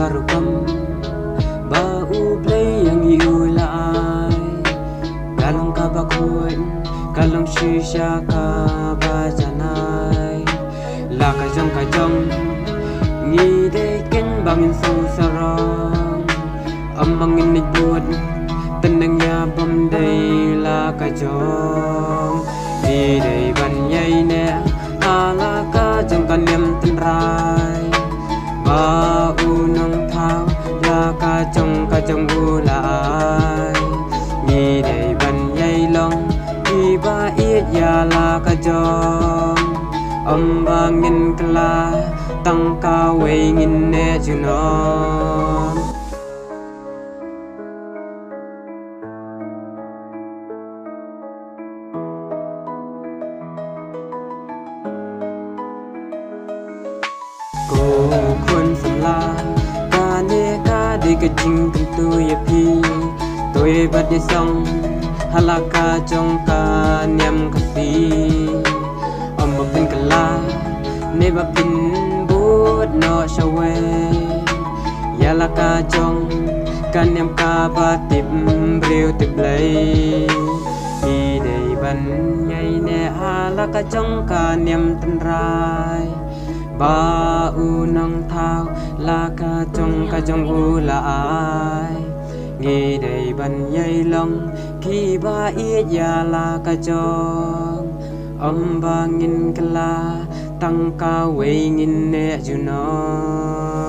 karukam bau play yang iulai kalong kabakuin kalong shisha ka bajanai la kajong ngi de ken bangin su sarang amangin ni buat tenang ya bam dai la kajong di dai ban yai ne ala kajong kanem tenrai bau nang thao la kajong ulai ngi dai ban yai long di ba it ya la kajong bangin kala tang ka wei ngin ne junon cô khuôn sầm la ca nê ca đi cái chinh từng tôi pi tôi bắt đi xong halaka trong ca niệm ca si mà bên cả la nê bà pin bút nó shawe ya la ca trong ca niệm ca ba tip breu tip lay đi đây ban nhai nè halaka trong ca niệm tân rai ba u nang thao la ka jong u la ai ngi dei ban yai long khi ba yết ya la ka jong ba ngin kala tang ka wei ngin ne junon